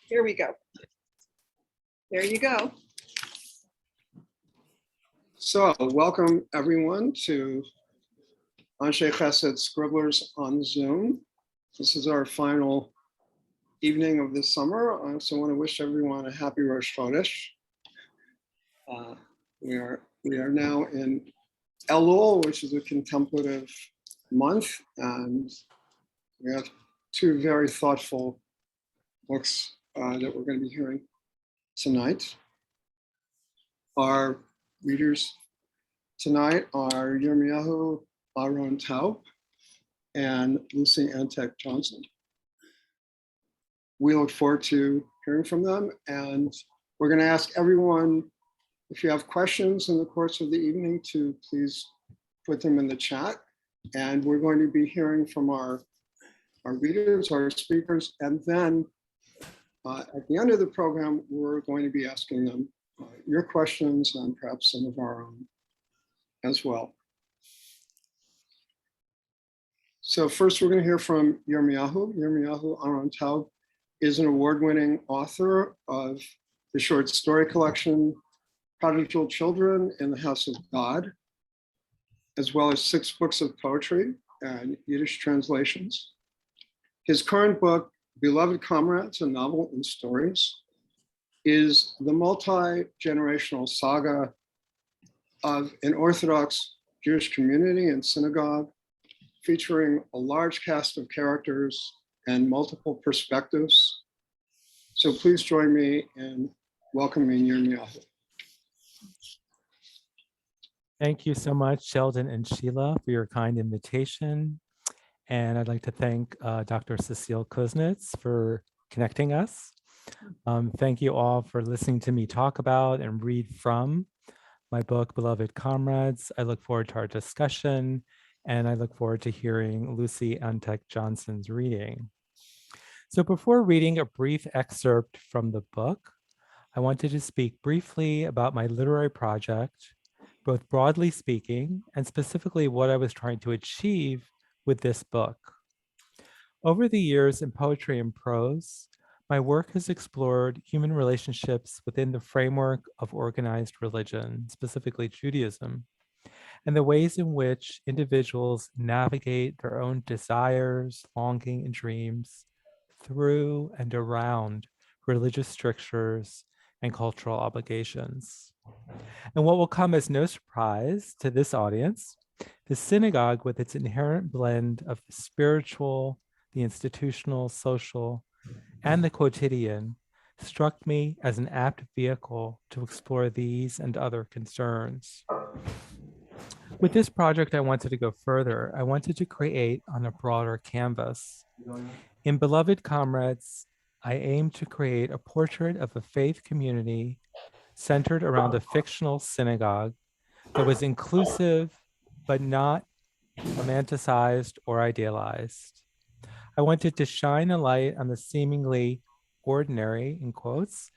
Here we go. There you go. So welcome everyone to Anshe Chesed Scribblers on Zoom. This is our final evening of the summer. I also want to wish everyone a happy Rosh Chodesh. We are now in Elul, which is a contemplative month, and we have two very thoughtful books that we're going to be hearing tonight. Our readers tonight are Yirmiyahu Aron Taub and Lucy Antek Johnson. We look forward to hearing from them, and we're going to ask everyone, if you have questions in the course of the evening, to please put them in the chat. And we're going to be hearing from our readers, our speakers, and then at the end of the program, we're going to be asking them your questions and perhaps some of our own as well. So first, we're going to hear from Yirmiyahu. Yirmiyahu Aron Taub is an award-winning author of the short story collection Prodigal Children in the House of God, as well as 6 books of poetry and Yiddish translations. His current book, Beloved Comrades, a Novel in Stories, is the multi-generational saga of an Orthodox Jewish community and synagogue, featuring a large cast of characters and multiple perspectives. So please join me in welcoming Yirmiyahu. Thank you so much, Sheldon and Sheila, for your kind invitation. And I'd like to thank Dr. Cecile Kuznets for connecting us. Thank you all for listening to me talk about and read from my book, Beloved Comrades. I look forward to our discussion, and I look forward to hearing Lucy Antek Johnson's reading. So before reading a brief excerpt from the book, I wanted to speak briefly about my literary project, both broadly speaking and specifically what I was trying to achieve with this book. Over the years in poetry and prose, my work has explored human relationships within the framework of organized religion, specifically Judaism, and the ways in which individuals navigate their own desires, longing, and dreams through and around religious strictures and cultural obligations. And what will come as no surprise to this audience, the synagogue, with its inherent blend of the spiritual, the institutional, social, and the quotidian, struck me as an apt vehicle to explore these and other concerns. With this project, I wanted to go further. I wanted to create on a broader canvas. In Beloved Comrades, I aim to create a portrait of a faith community centered around a fictional synagogue that was inclusive, but not romanticized or idealized. I wanted to shine a light on the seemingly ordinary, in quotes,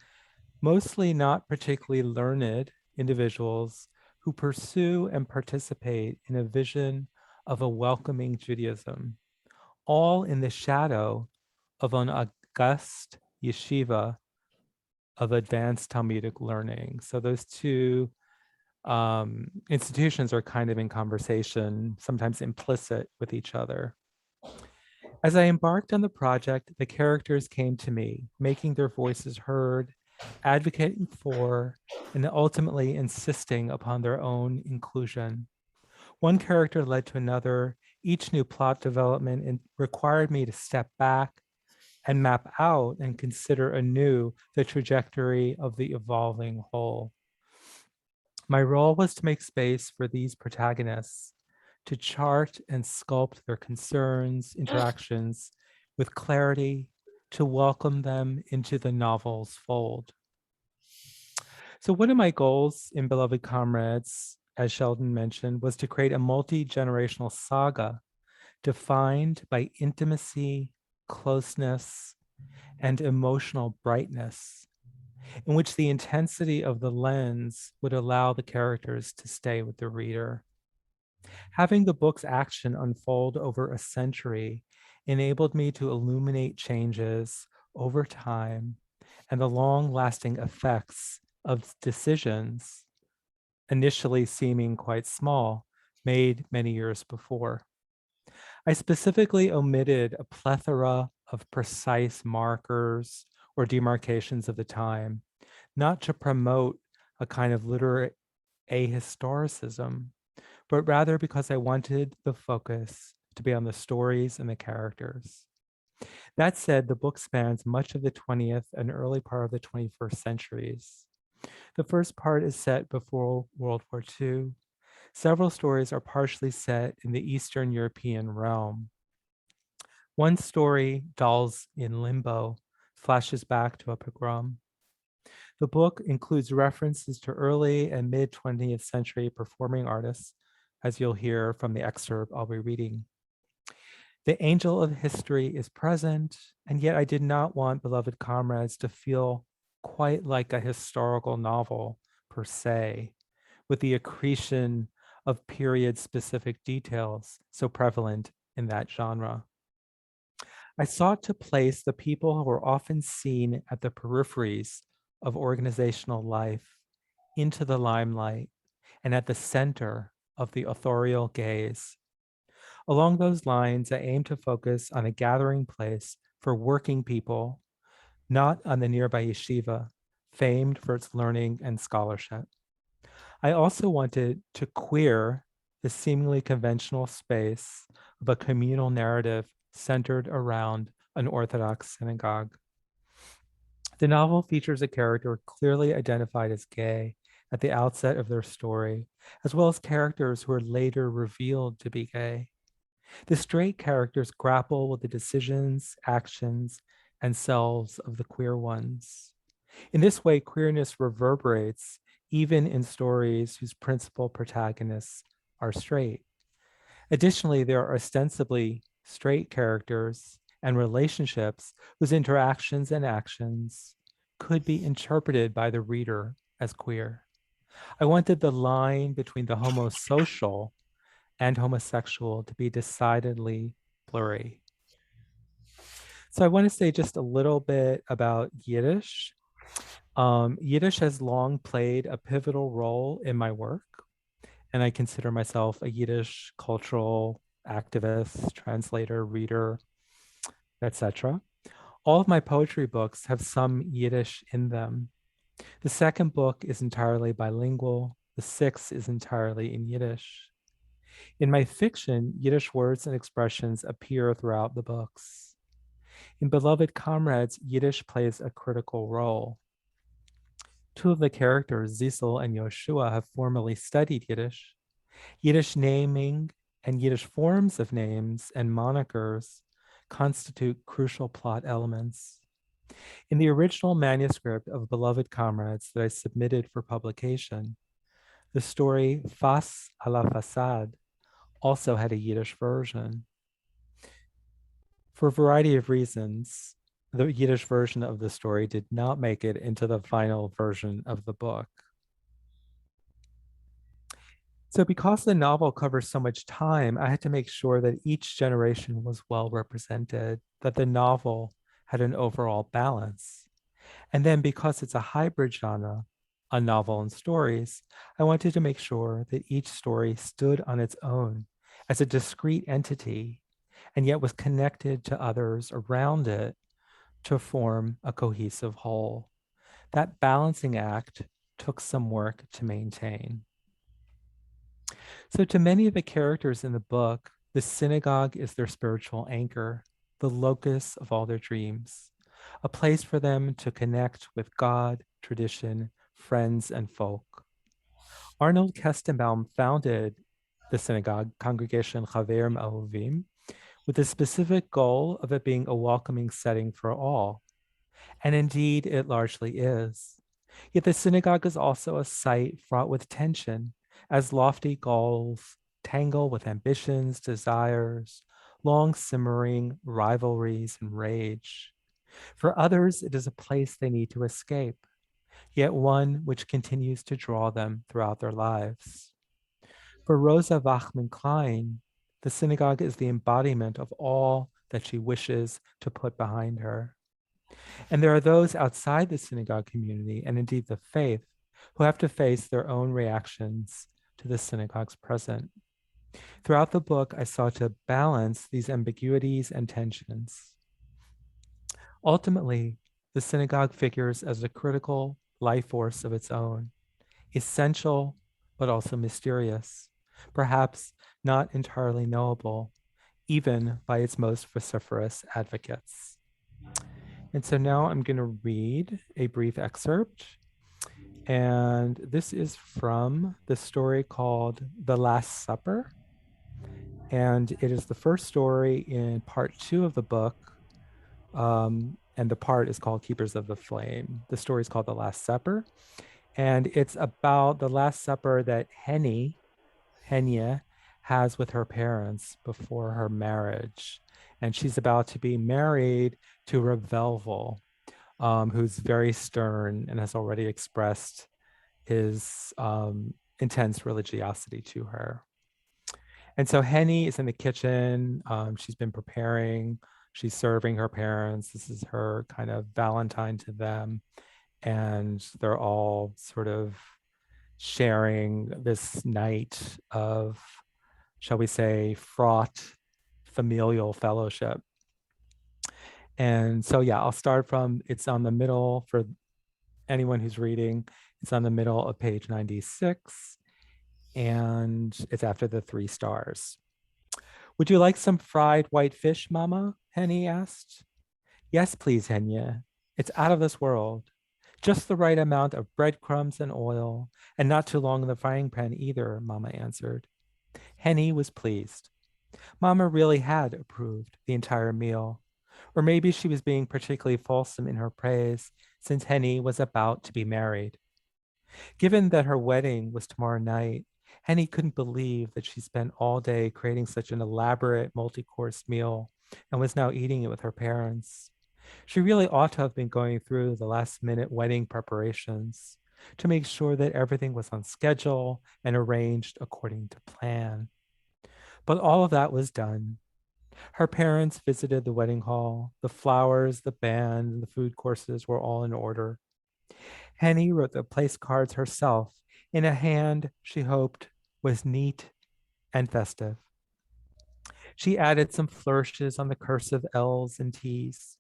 mostly not particularly learned individuals who pursue and participate in a vision of a welcoming Judaism, all in the shadow of an august yeshiva of advanced Talmudic learning. So those two institutions are kind of in conversation, sometimes implicit with each other. As I embarked on the project, the characters came to me, making their voices heard, advocating for, and ultimately insisting upon their own inclusion. One character led to another. Each new plot development required me to step back and map out and consider anew the trajectory of the evolving whole. My role was to make space for these protagonists, to chart and sculpt their concerns, interactions with clarity, to welcome them into the novel's fold. So one of my goals in Beloved Comrades, as Sheldon mentioned, was to create a multi-generational saga defined by intimacy, closeness, and emotional brightness, in which the intensity of the lens would allow the characters to stay with the reader. Having the book's action unfold over a century enabled me to illuminate changes over time and the long-lasting effects of decisions initially seeming quite small, made many years before. I specifically omitted a plethora of precise markers or demarcations of the time, not to promote a kind of literary ahistoricism, but rather because I wanted the focus to be on the stories and the characters. That said, the book spans much of the 20th and early part of the 21st centuries. The first part is set before World War II. Several stories are partially set in the Eastern European realm. One story, Dolls in Limbo, flashes back to a pogrom. The book includes references to early and mid 20th century performing artists, as you'll hear from the excerpt I'll be reading. The angel of history is present, and yet I did not want Beloved Comrades to feel quite like a historical novel per se, with the accretion of period-specific details so prevalent in that genre. I sought to place the people who are often seen at the peripheries of organizational life into the limelight and at the center of the authorial gaze. Along those lines, I aim to focus on a gathering place for working people, not on the nearby yeshiva, famed for its learning and scholarship. I also wanted to queer the seemingly conventional space of a communal narrative centered around an Orthodox synagogue. The novel features a character clearly identified as gay at the outset of their story, as well as characters who are later revealed to be gay. The straight characters grapple with the decisions, actions, and selves of the queer ones. In this way, queerness reverberates even in stories whose principal protagonists are straight. Additionally, there are ostensibly straight characters and relationships whose interactions and actions could be interpreted by the reader as queer. I wanted the line between the homosocial and homosexual to be decidedly blurry. So I want to say just a little bit about Yiddish. Yiddish has long played a pivotal role in my work, and I consider myself a Yiddish cultural activist, translator, reader, etc. All of my poetry books have some Yiddish in them. The second book is entirely bilingual. The sixth is entirely in Yiddish. In my fiction, Yiddish words and expressions appear throughout the books. In Beloved Comrades, Yiddish plays a critical role. Two of the characters, Zisel and Yoshua, have formerly studied Yiddish. Yiddish naming and Yiddish forms of names and monikers constitute crucial plot elements. In the original manuscript of Beloved Comrades that I submitted for publication, the story Face à la Façade also had a Yiddish version. For a variety of reasons, the Yiddish version of the story did not make it into the final version of the book. So because the novel covers so much time, I had to make sure that each generation was well represented, that the novel had an overall balance. And then because it's a hybrid genre, a novel and stories, I wanted to make sure that each story stood on its own as a discrete entity, and yet was connected to others around it to form a cohesive whole. That balancing act took some work to maintain. So to many of the characters in the book, the synagogue is their spiritual anchor, the locus of all their dreams, a place for them to connect with God, tradition, friends, and folk. Arnold Kestenbaum founded the synagogue, Congregation Chaverim Ahovim, with the specific goal of it being a welcoming setting for all. And indeed, it largely is. Yet the synagogue is also a site fraught with tension, as lofty goals tangle with ambitions, desires, long simmering rivalries and rage. For others, it is a place they need to escape, yet one which continues to draw them throughout their lives. For Rosa Wachman-Klein, the synagogue is the embodiment of all that she wishes to put behind her. And there are those outside the synagogue community, and indeed the faith, who have to face their own reactions to the synagogue's present. Throughout the book, I sought to balance these ambiguities and tensions. Ultimately, the synagogue figures as a critical life force of its own, essential, but also mysterious, perhaps not entirely knowable, even by its most vociferous advocates. And so now I'm going to read a brief excerpt. And this is from the story called The Last Supper. And it is the first story in part 2 of the book. And the part is called Keepers of the Flame. The story is called The Last Supper. And it's about the Last Supper that Henya, has with her parents before her marriage. And she's about to be married to Rivendell, who's very stern and has already expressed his intense religiosity to her. And so Henny is in the kitchen. She's been preparing. She's serving her parents. This is her kind of Valentine to them. And they're all sort of sharing this night of, shall we say, fraught familial fellowship. And so, yeah, I'll start from, it's on the middle for anyone who's reading. It's on the middle of page 96, and it's after the 3 stars. Would you like some fried white fish, Mama? Henny asked. Yes, please, Henya. It's out of this world. Just the right amount of breadcrumbs and oil, and not too long in the frying pan either, Mama answered. Henny was pleased. Mama really had approved the entire meal. Or maybe she was being particularly fulsome in her praise, since Henny was about to be married. Given that her wedding was tomorrow night, Henny couldn't believe that she spent all day creating such an elaborate multi-course meal and was now eating it with her parents. She really ought to have been going through the last-minute wedding preparations to make sure that everything was on schedule and arranged according to plan. But all of that was done. Her parents visited the wedding hall. The flowers, the band, and the food courses were all in order. Henny wrote the place cards herself in a hand she hoped was neat and festive. She added some flourishes on the cursive L's and T's.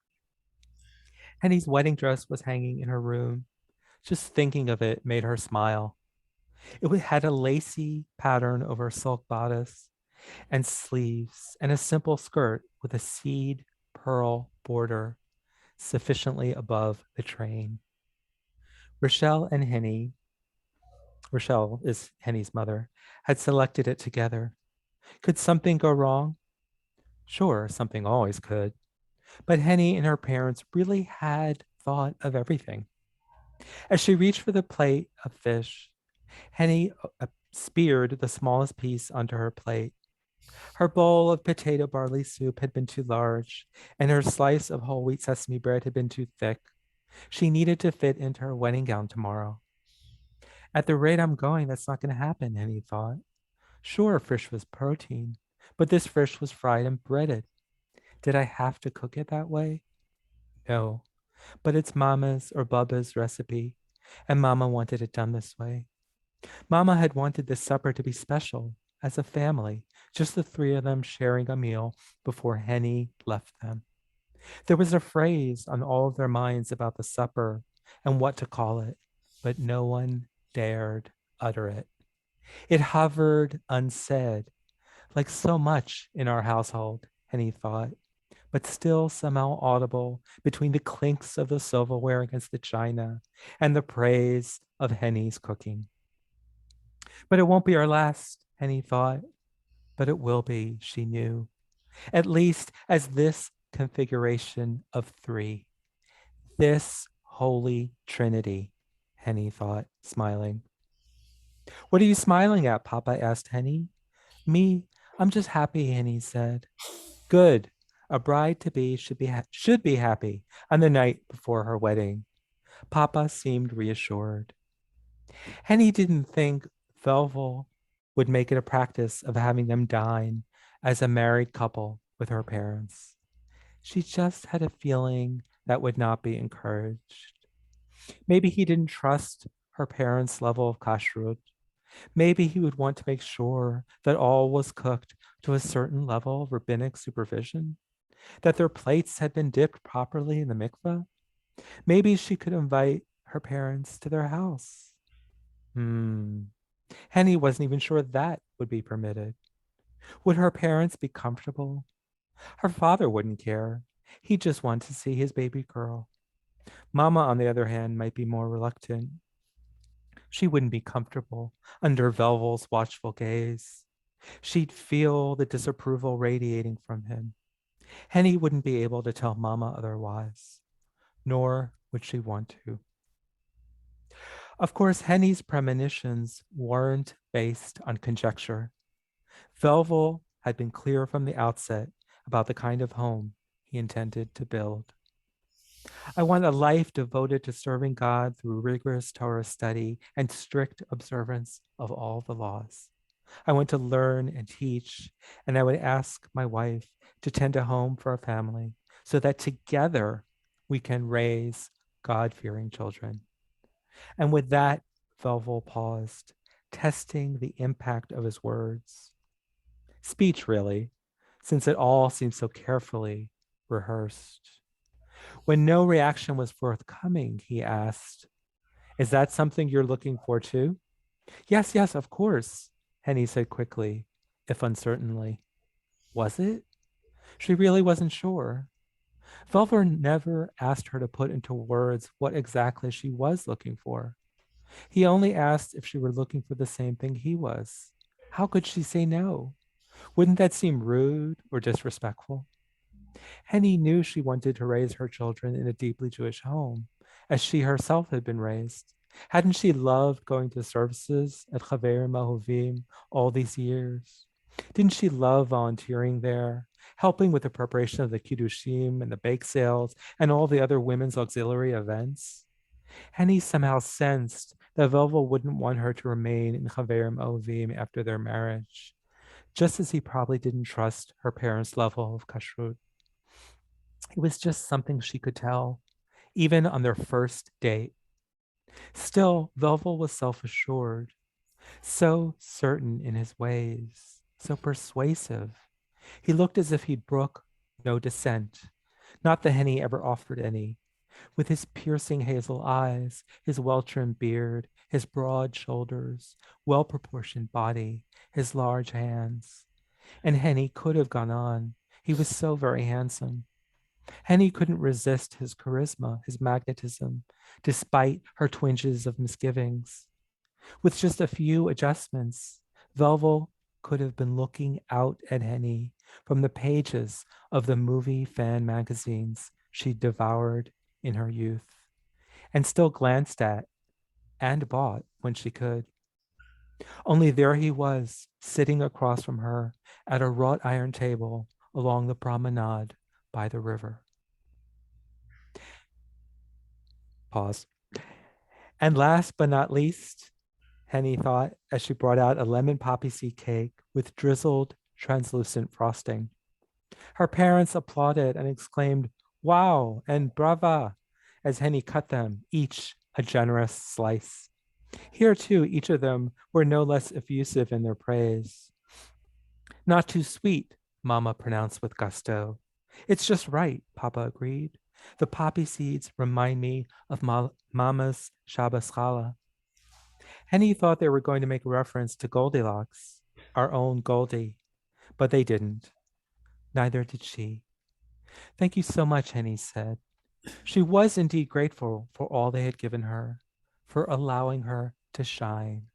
Henny's wedding dress was hanging in her room. Just thinking of it made her smile. It had a lacy pattern over a silk bodice and sleeves and a simple skirt with a seed pearl border sufficiently above the train. Rochelle is Henny's mother, had selected it together. Could something go wrong? Sure, something always could. But Henny and her parents really had thought of everything. As she reached for the plate of fish, Henny speared the smallest piece onto her plate. Her bowl of potato barley soup had been too large, and her slice of whole wheat sesame bread had been too thick. She needed to fit into her wedding gown tomorrow. At the rate I'm going, that's not going to happen, Henny thought. Sure, fish was protein, but this fish was fried and breaded. Did I have to cook it that way? No, but it's Mama's or Bubba's recipe, and Mama wanted it done this way. Mama had wanted this supper to be special, as a family, just the 3 of them sharing a meal before Henny left them. There was a phrase on all of their minds about the supper and what to call it, but no one dared utter it. It hovered unsaid, like so much in our household, Henny thought, but still somehow audible between the clinks of the silverware against the china and the praise of Henny's cooking. But it won't be our last, Henny thought, but it will be, she knew, at least as this configuration of 3, this holy trinity, Henny thought, smiling. What are you smiling at, Papa asked Henny. Me, I'm just happy, Henny said. Good. A bride-to-be should be happy on the night before her wedding. Papa seemed reassured. Henny didn't think Velvel would make it a practice of having them dine as a married couple with her parents. She just had a feeling that would not be encouraged. Maybe he didn't trust her parents' level of kashrut. Maybe he would want to make sure that all was cooked to a certain level of rabbinic supervision, that their plates had been dipped properly in the mikveh. Maybe she could invite her parents to their house. Henny wasn't even sure that would be permitted. Would her parents be comfortable? Her father wouldn't care. He just wanted to see his baby girl. Mama, on the other hand, might be more reluctant. She wouldn't be comfortable under Velvel's watchful gaze. She'd feel the disapproval radiating from him. Henny wouldn't be able to tell Mama otherwise, nor would she want to. Of course, Henny's premonitions weren't based on conjecture. Velvel had been clear from the outset about the kind of home he intended to build. I want a life devoted to serving God through rigorous Torah study and strict observance of all the laws. I want to learn and teach, and I would ask my wife to tend a home for our family so that together we can raise God-fearing children. And with that, Velvel paused, testing the impact of his words. Speech, really, since it all seemed so carefully rehearsed. When no reaction was forthcoming, he asked, "Is that something you're looking for too?" Yes, yes, of course, Henny said quickly, if uncertainly. Was it? She really wasn't sure. Velver never asked her to put into words what exactly she was looking for. He only asked if she were looking for the same thing he was. How could she say no? Wouldn't that seem rude or disrespectful? Henny knew she wanted to raise her children in a deeply Jewish home, as she herself had been raised. Hadn't she loved going to services at Chaverim Ahovim all these years? Didn't she love volunteering there, helping with the preparation of the kiddushim and the bake sales and all the other women's auxiliary events? Henny somehow sensed that Velvel wouldn't want her to remain in Chaverim Ahovim after their marriage, just as he probably didn't trust her parents' level of kashrut. It was just something she could tell, even on their first date. Still, Velvel was self-assured, so certain in his ways, so persuasive. He looked as if he'd brook no dissent, not that Henny ever offered any. With his piercing hazel eyes, his well-trimmed beard, his broad shoulders, well-proportioned body, his large hands. And Henny could have gone on. He was so very handsome. Henny couldn't resist his charisma, his magnetism, despite her twinges of misgivings. With just a few adjustments, Velvel could have been looking out at Henny from the pages of the movie fan magazines she devoured in her youth, and still glanced at and bought when she could. Only there he was, sitting across from her at a wrought iron table along the promenade by the river. Pause. And last but not least, Henny thought as she brought out a lemon poppy seed cake with drizzled, translucent frosting. Her parents applauded and exclaimed, "Wow," and "Brava," as Henny cut them, each a generous slice. Here, too, each of them were no less effusive in their praise. "Not too sweet," Mama pronounced with gusto. "It's just right," Papa agreed. "The poppy seeds remind me of Mama's Shabbos challah." Henny thought they were going to make reference to Goldilocks, our own Goldie, but they didn't. Neither did she. "Thank you so much," Henny said. She was indeed grateful for all they had given her, for allowing her to shine.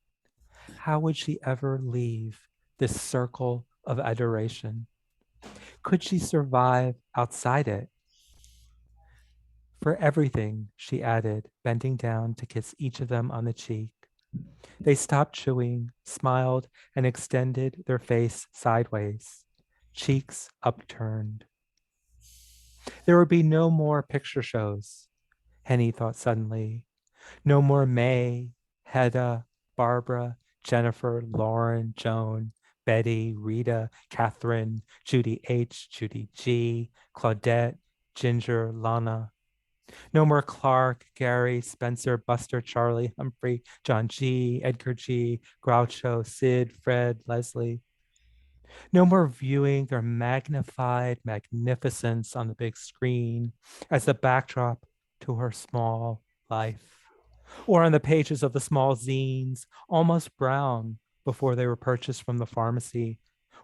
How would she ever leave this circle of adoration? Could she survive outside it? "For everything," she added, bending down to kiss each of them on the cheek. They stopped chewing, smiled, and extended their face sideways, cheeks upturned. There would be no more picture shows, Henny thought suddenly. No more May, Hedda, Barbara, Jennifer, Lauren, Joan, Betty, Rita, Catherine, Judy H., Judy G., Claudette, Ginger, Lana. No more Clark, Gary, Spencer, Buster, Charlie, Humphrey, John G, Edgar G, Groucho, Sid, Fred, Leslie. No more viewing their magnified magnificence on the big screen as the backdrop to her small life, or on the pages of the small zines, almost brown before they were purchased from the pharmacy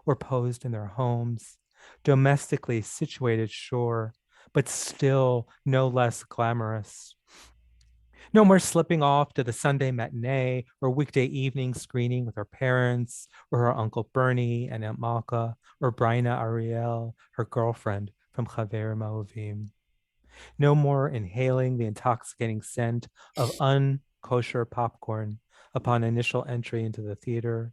or posed in their homes, domestically situated, sure, but still no less glamorous. No more slipping off to the Sunday matinee or weekday evening screening with her parents or her Uncle Bernie and Aunt Malka or Bryna Ariel, her girlfriend from Chaver Maovim. No more inhaling the intoxicating scent of unkosher popcorn upon initial entry into the theater.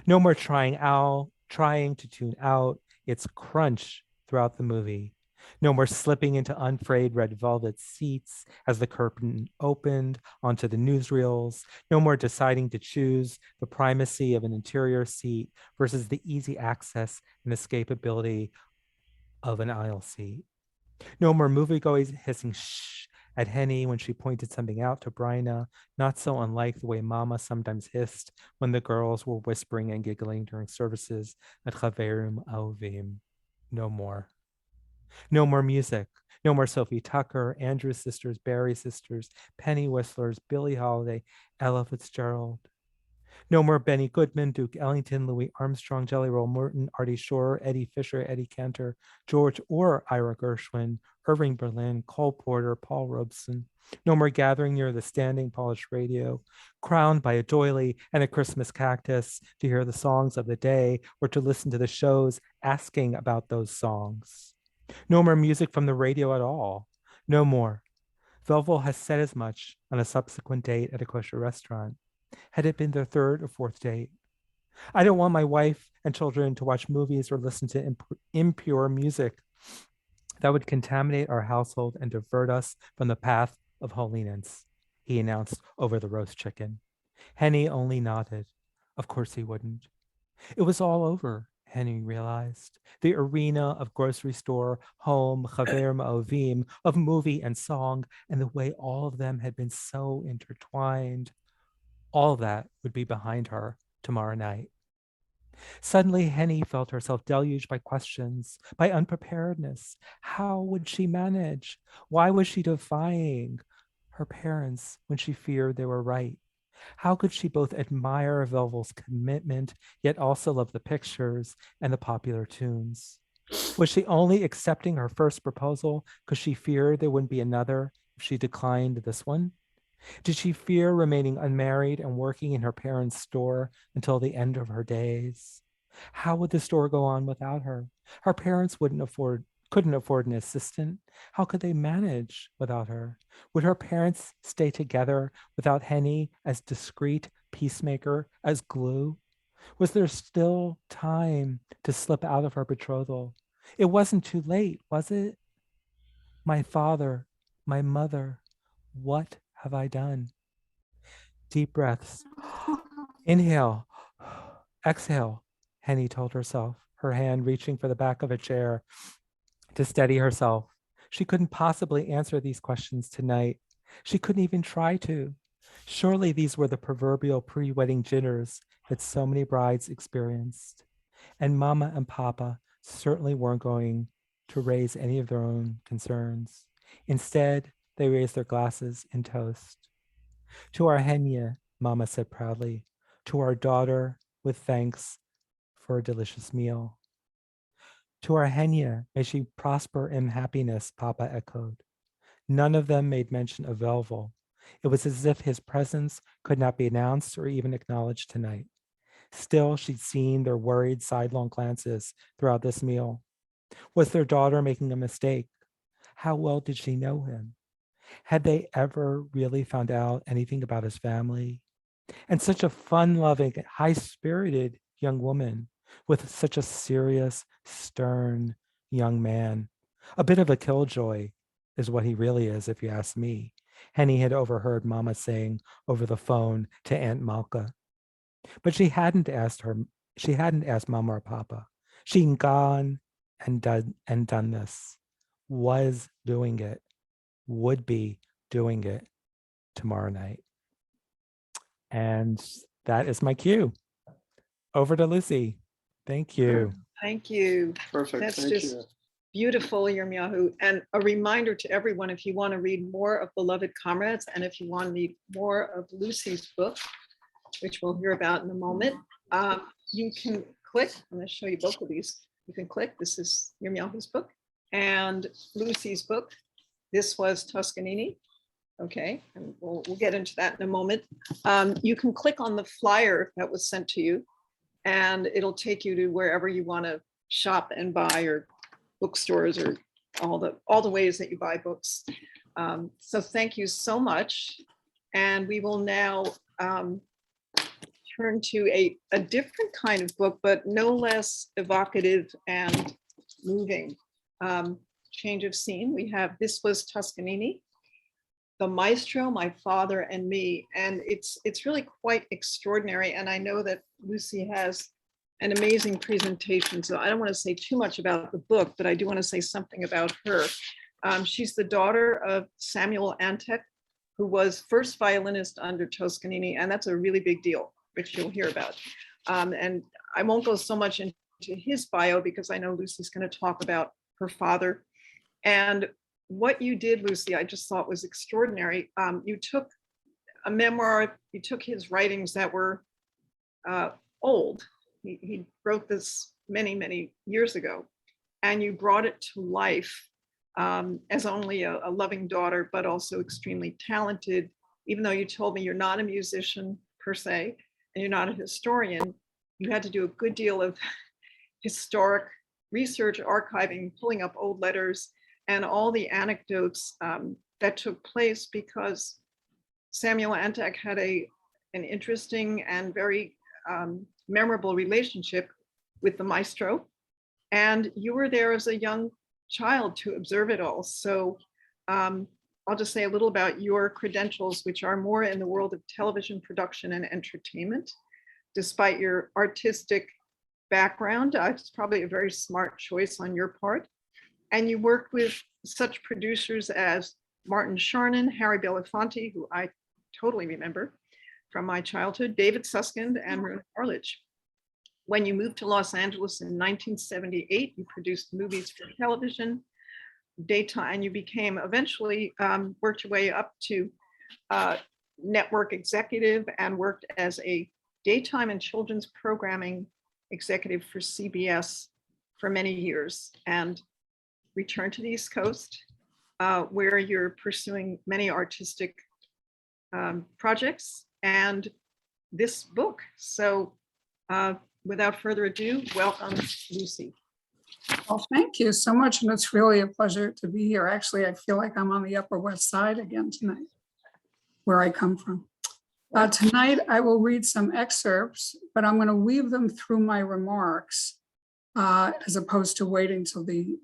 No more trying to tune out its crunch throughout the movie. No more slipping into unfrayed red velvet seats as the curtain opened onto the newsreels. No more deciding to choose the primacy of an interior seat versus the easy access and escapability of an aisle seat. No more moviegoers hissing shh at Henny when she pointed something out to Bryna, not so unlike the way Mama sometimes hissed when the girls were whispering and giggling during services at Chaverim Aovim. No more. No more music. No more Sophie Tucker, Andrews sisters, Barry sisters, Penny Whistlers, Billie Holiday, Ella Fitzgerald. No more Benny Goodman, Duke Ellington, Louis Armstrong, Jelly Roll Morton, Artie Shore, Eddie Fisher, Eddie Cantor, George or Ira Gershwin, Irving Berlin, Cole Porter, Paul Robeson. No more gathering near the standing polished radio, crowned by a doily and a Christmas cactus to hear the songs of the day or to listen to the shows asking about those songs. No more music from the radio at all. No more. Velvel has said as much on a subsequent date at a kosher restaurant. Had it been their third or fourth date? I don't want my wife and children to watch movies or listen to impure music that would contaminate our household and divert us from the path of holiness, he announced over the roast chicken. Henny only nodded. Of course he wouldn't. It was all over, Henry realized. The arena of grocery store, home, chaver ma'ovim, of movie and song, and the way all of them had been so intertwined. All that would be behind her tomorrow night. Suddenly, Henny felt herself deluged by questions, by unpreparedness. How would she manage? Why was she defying her parents when she feared they were right? How could she both admire Velvel's commitment, yet also love the pictures and the popular tunes? Was she only accepting her first proposal because she feared there wouldn't be another if she declined this one? Did she fear remaining unmarried and working in her parents' store until the end of her days? How would the store go on without her? Her parents couldn't afford an assistant. How could they manage without her? Would her parents stay together without Henny as discreet peacemaker, as glue? Was there still time to slip out of her betrothal? It wasn't too late, was it? My father, my mother, what have I done? Deep breaths. Inhale, exhale, Henny told herself, her hand reaching for the back of a chair to steady herself. She couldn't possibly answer these questions tonight. She couldn't even try to. Surely these were the proverbial pre-wedding jitters that so many brides experienced. And Mama and Papa certainly weren't going to raise any of their own concerns. Instead, they raised their glasses in toast. To our Henya, Mama said proudly, to our daughter with thanks for a delicious meal. To our Henya, may she prosper in happiness, Papa echoed. None of them made mention of Velvel. It was as if his presence could not be announced or even acknowledged tonight. Still, she'd seen their worried sidelong glances throughout this meal. Was their daughter making a mistake? How well did she know him? Had they ever really found out anything about his family? And such a fun-loving, high-spirited young woman with such a serious, stern young man. A bit of a killjoy is what he really is, if you ask me. Henny had overheard Mama saying over the phone to Aunt Malka. But she hadn't asked Mama or Papa. She'd gone and done this, was doing it, would be doing it tomorrow night. And that is my cue. Over to Lucy. Thank you. Thank you. Perfect, That's thank just you. beautiful, Yirmiyahu. And a reminder to everyone, if you want to read more of Beloved Comrades, and if you want to read more of Lucy's book, which we'll hear about in a moment, you can click. I'm going to show you both of these. You can click. This is Yirmiyahu's book and Lucy's book. This was Toscanini. Okay, and we'll get into that in a moment. You can click on the flyer that was sent to you, and it'll take you to wherever you want to shop and buy, or bookstores, or all the ways that you buy books. So thank you so much. And we will now turn to a different kind of book, but no less evocative and moving. Change of scene. We have This Was Toscanini, The Maestro, My Father and Me. And it's really quite extraordinary. And I know that Lucy has an amazing presentation. So I don't want to say too much about the book, but I do want to say something about her. She's the daughter of Samuel Antek, who was first violinist under Toscanini. And that's a really big deal, which you'll hear about. And I won't go so much into his bio because I know Lucy's going to talk about her father. And what you did, Lucy, I just thought was extraordinary. You took a memoir, you took his writings that were old. He wrote this many, many years ago, and you brought it to life as only a loving daughter, but also extremely talented. Even though you told me you're not a musician per se, and you're not a historian, you had to do a good deal of historic research, archiving, pulling up old letters, and all the anecdotes that took place, because Samuel Antek had an interesting and very memorable relationship with the maestro. And you were there as a young child to observe it all. So I'll just say a little about your credentials, which are more in the world of television production and entertainment. Despite your artistic background, it's probably a very smart choice on your part. And you worked with such producers as Martin Charnin, Harry Belafonte, who I totally remember from my childhood, David Suskind, and Roone Arledge. When you moved to Los Angeles in 1978, you produced movies for television, daytime, and you became eventually worked your way up to network executive and worked as a daytime and children's programming executive for CBS for many years, and returned to the East Coast, where you're pursuing many artistic projects and this book. So without further ado, welcome, Lucy. Well, thank you so much. And it's really a pleasure to be here. Actually, I feel like I'm on the Upper West Side again tonight, where I come from. Tonight, I will read some excerpts, but I'm going to weave them through my remarks as opposed to waiting till the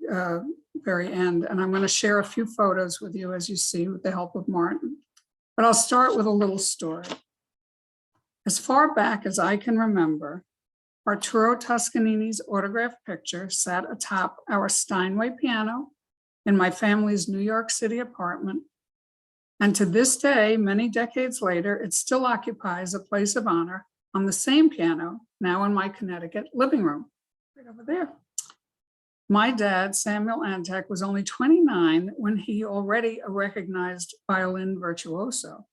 very end. And I'm going to share a few photos with you, as you see, with the help of Martin. But I'll start with a little story. As far back as I can remember, Arturo Toscanini's autographed picture sat atop our Steinway piano in my family's New York City apartment. And to this day, many decades later, it still occupies a place of honor on the same piano, now in my Connecticut living room, right over there. My dad, Samuel Antek, was only 29 when he, already a recognized violin virtuoso,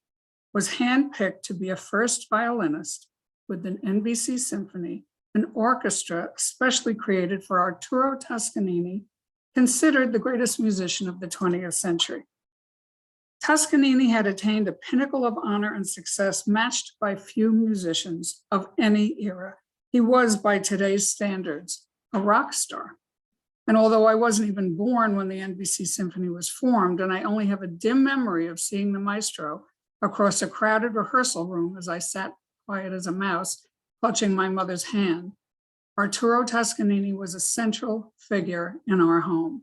was handpicked to be a first violinist with an NBC symphony, an orchestra specially created for Arturo Toscanini, considered the greatest musician of the 20th century. Toscanini had attained a pinnacle of honor and success matched by few musicians of any era. He was, by today's standards, a rock star. And although I wasn't even born when the NBC Symphony was formed, and I only have a dim memory of seeing the maestro across a crowded rehearsal room as I sat quiet as a mouse, clutching my mother's hand, Arturo Toscanini was a central figure in our home.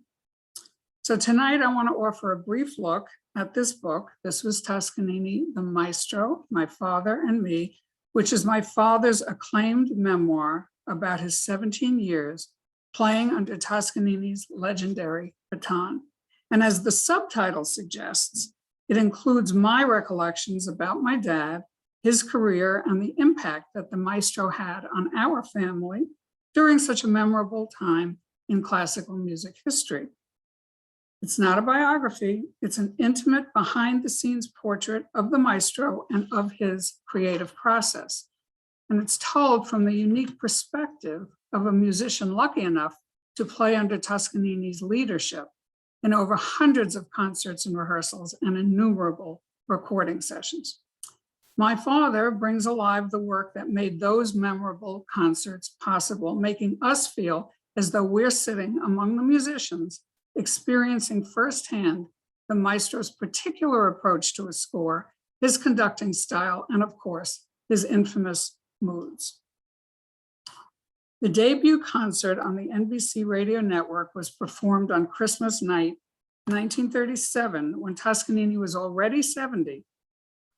So tonight I want to offer a brief look at this book. This was Toscanini, The Maestro, My Father and Me, which is my father's acclaimed memoir about his 17 years playing under Toscanini's legendary baton. And as the subtitle suggests, it includes my recollections about my dad, his career, and the impact that the maestro had on our family during such a memorable time in classical music history. It's not a biography, it's an intimate behind-the-scenes portrait of the maestro and of his creative process. And it's told from the unique perspective of a musician lucky enough to play under Toscanini's leadership in over hundreds of concerts and rehearsals and innumerable recording sessions. My father brings alive the work that made those memorable concerts possible, making us feel as though we're sitting among the musicians, experiencing firsthand the maestro's particular approach to a score, his conducting style, and of course, his infamous moods. The debut concert on the NBC radio network was performed on Christmas night, 1937, when Toscanini was already 70,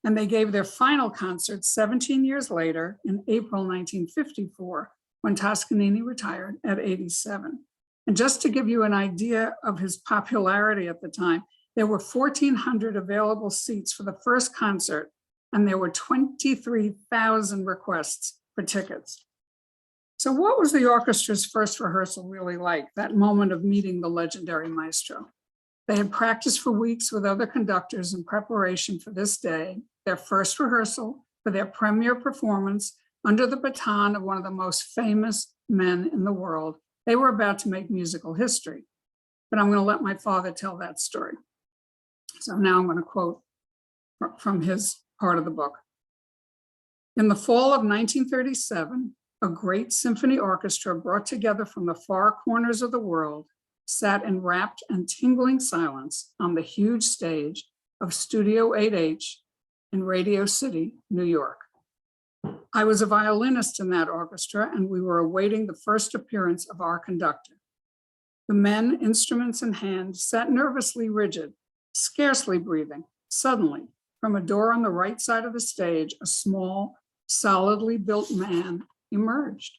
and they gave their final concert 17 years later in April 1954, when Toscanini retired at 87. And just to give you an idea of his popularity at the time, there were 1,400 available seats for the first concert, and there were 23,000 requests for tickets. So what was the orchestra's first rehearsal really like, that moment of meeting the legendary maestro? They had practiced for weeks with other conductors in preparation for this day, their first rehearsal for their premiere performance under the baton of one of the most famous men in the world. They were about to make musical history, but I'm going to let my father tell that story. So now I'm going to quote from his part of the book. In the fall of 1937, a great symphony orchestra brought together from the far corners of the world sat in rapt and tingling silence on the huge stage of Studio 8H in Radio City, New York. I was a violinist in that orchestra, and we were awaiting the first appearance of our conductor. The men, instruments in hand, sat nervously rigid, scarcely breathing. Suddenly, from a door on the right side of the stage, a small, solidly built man emerged,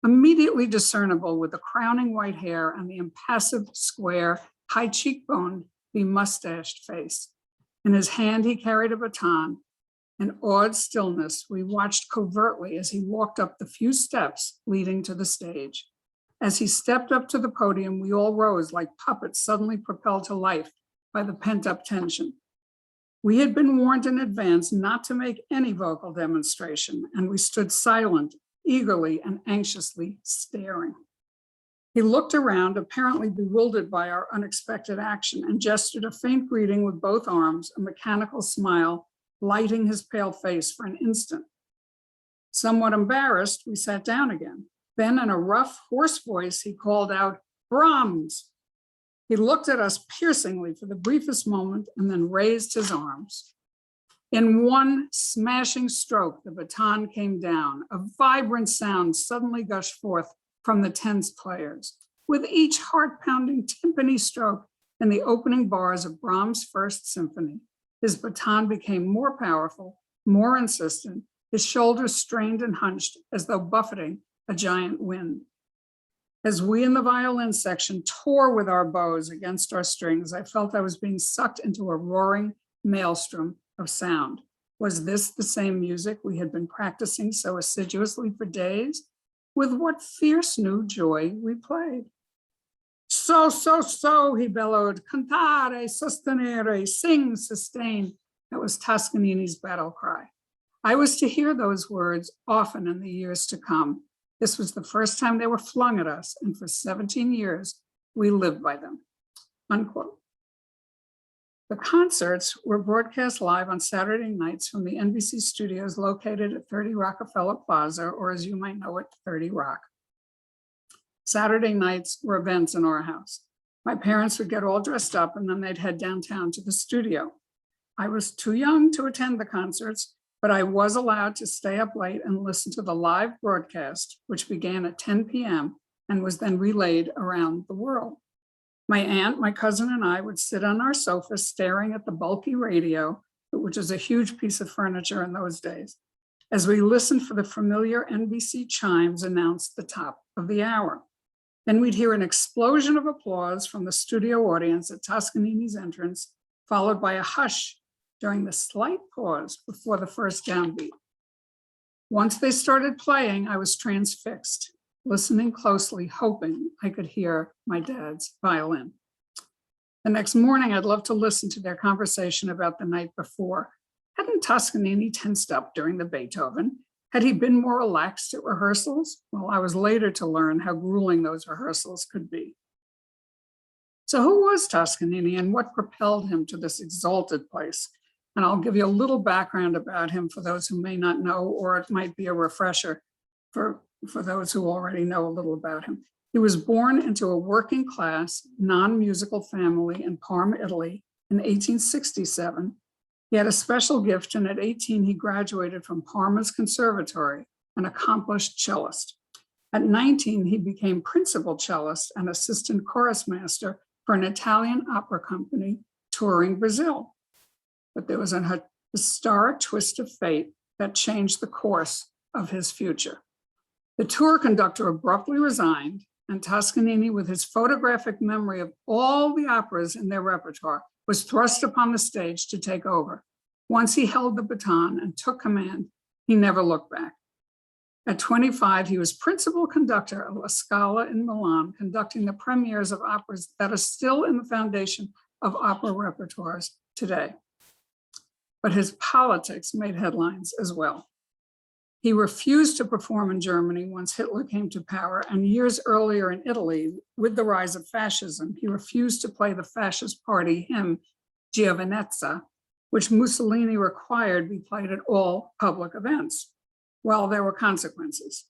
immediately discernible with the crowning white hair and the impassive, square, high cheekboned, bemustached face. In his hand, he carried a baton. In awed stillness, we watched covertly as he walked up the few steps leading to the stage. As he stepped up to the podium, we all rose like puppets suddenly propelled to life by the pent-up tension. We had been warned in advance not to make any vocal demonstration, and we stood silent, eagerly and anxiously staring. He looked around, apparently bewildered by our unexpected action, and gestured a faint greeting with both arms, a mechanical smile lighting his pale face for an instant. Somewhat embarrassed, we sat down again. Then in a rough, hoarse voice, he called out, "Brahms!" He looked at us piercingly for the briefest moment and then raised his arms. In one smashing stroke, the baton came down. A vibrant sound suddenly gushed forth from the tense players. With each heart-pounding timpani stroke in the opening bars of Brahms' First Symphony, his baton became more powerful, more insistent, his shoulders strained and hunched as though buffeting a giant wind. As we in the violin section tore with our bows against our strings, I felt I was being sucked into a roaring maelstrom of sound. Was this the same music we had been practicing so assiduously for days? With what fierce new joy we played. So, he bellowed, cantare, sostenere, sing, sustain. That was Toscanini's battle cry. I was to hear those words often in the years to come. This was the first time they were flung at us, and for 17 years, we lived by them, unquote. The concerts were broadcast live on Saturday nights from the NBC studios located at 30 Rockefeller Plaza, or as you might know it, 30 Rock. Saturday nights were events in our house. My parents would get all dressed up and then they'd head downtown to the studio. I was too young to attend the concerts, but I was allowed to stay up late and listen to the live broadcast, which began at 10 p.m. and was then relayed around the world. My aunt, my cousin, and I would sit on our sofa staring at the bulky radio, which was a huge piece of furniture in those days, as we listened for the familiar NBC chimes announced the top of the hour. Then we'd hear an explosion of applause from the studio audience at Toscanini's entrance, followed by a hush during the slight pause before the first downbeat. Once they started playing, I was transfixed, listening closely, hoping I could hear my dad's violin. The next morning, I'd love to listen to their conversation about the night before. Hadn't Toscanini tensed up during the Beethoven? Had he been more relaxed at rehearsals? Well, I was later to learn how grueling those rehearsals could be. So who was Toscanini and what propelled him to this exalted place? And I'll give you a little background about him for those who may not know, or it might be a refresher for those who already know a little about him. He was born into a working class, non-musical family in Parma, Italy in 1867. He had a special gift, and at 18, he graduated from Parma's conservatory, an accomplished cellist. At 19, he became principal cellist and assistant chorus master for an Italian opera company touring Brazil. But there was a historic twist of fate that changed the course of his future. The tour conductor abruptly resigned, and Toscanini, with his photographic memory of all the operas in their repertoire, was thrust upon the stage to take over. Once he held the baton and took command, he never looked back. At 25, he was principal conductor of La Scala in Milan, conducting the premieres of operas that are still in the foundation of opera repertoires today. But his politics made headlines as well. He refused to perform in Germany once Hitler came to power, and years earlier in Italy, with the rise of fascism, he refused to play the fascist party hymn, Giovinezza, which Mussolini required be played at all public events. Well, there were consequences.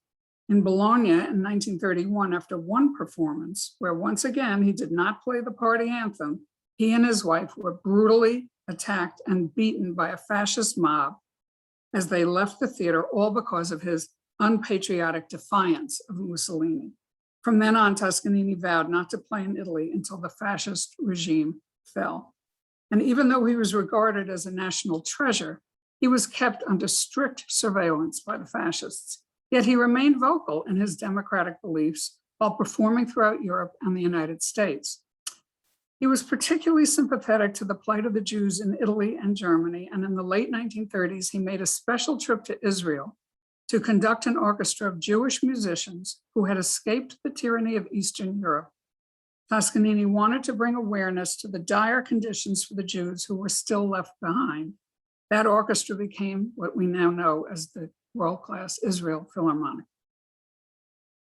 In Bologna in 1931, after one performance, where once again he did not play the party anthem, he and his wife were brutally attacked and beaten by a fascist mob as they left the theater, all because of his unpatriotic defiance of Mussolini. From then on, Toscanini vowed not to play in Italy until the fascist regime fell. And even though he was regarded as a national treasure, he was kept under strict surveillance by the fascists. Yet he remained vocal in his democratic beliefs while performing throughout Europe and the United States. He was particularly sympathetic to the plight of the Jews in Italy and Germany, and in the late 1930s, he made a special trip to Israel to conduct an orchestra of Jewish musicians who had escaped the tyranny of Eastern Europe. Toscanini wanted to bring awareness to the dire conditions for the Jews who were still left behind. That orchestra became what we now know as the world-class Israel Philharmonic.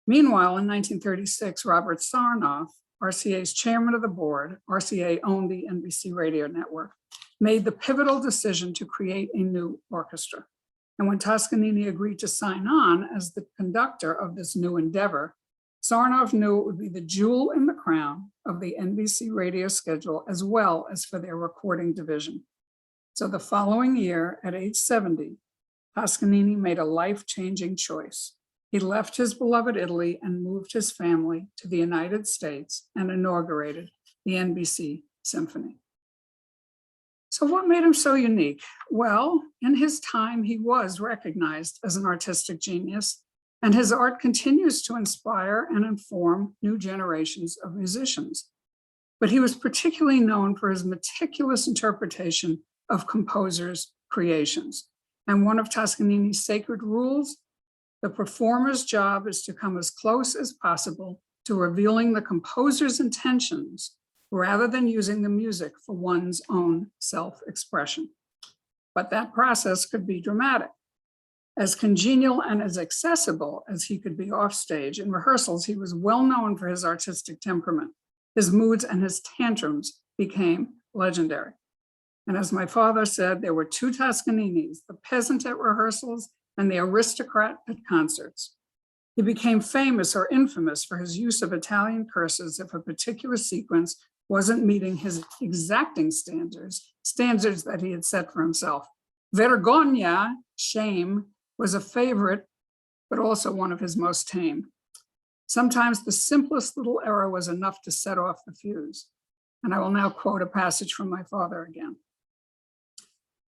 Meanwhile, in 1936, Robert Sarnoff, RCA's chairman of the board, RCA owned the NBC radio network, made the pivotal decision to create a new orchestra. And when Toscanini agreed to sign on as the conductor of this new endeavor, Sarnoff knew it would be the jewel in the crown of the NBC radio schedule, as well as for their recording division. So the following year, at age 70, Toscanini made a life-changing choice. He left his beloved Italy and moved his family to the United States and inaugurated the NBC Symphony. So what made him so unique? Well, in his time, he was recognized as an artistic genius, and his art continues to inspire and inform new generations of musicians. But he was particularly known for his meticulous interpretation of composers' creations. And one of Toscanini's sacred rules, the performer's job is to come as close as possible to revealing the composer's intentions rather than using the music for one's own self-expression. But that process could be dramatic. As congenial and as accessible as he could be off stage, in rehearsals, he was well known for his artistic temperament. His moods and his tantrums became legendary. And as my father said, there were two Toscaninis, the peasant at rehearsals and the aristocrat at concerts. He became famous or infamous for his use of Italian curses if a particular sequence wasn't meeting his exacting standards that he had set for himself. Vergogna, shame, was a favorite, but also one of his most tame. Sometimes the simplest little error was enough to set off the fuse. And I will now quote a passage from my father again.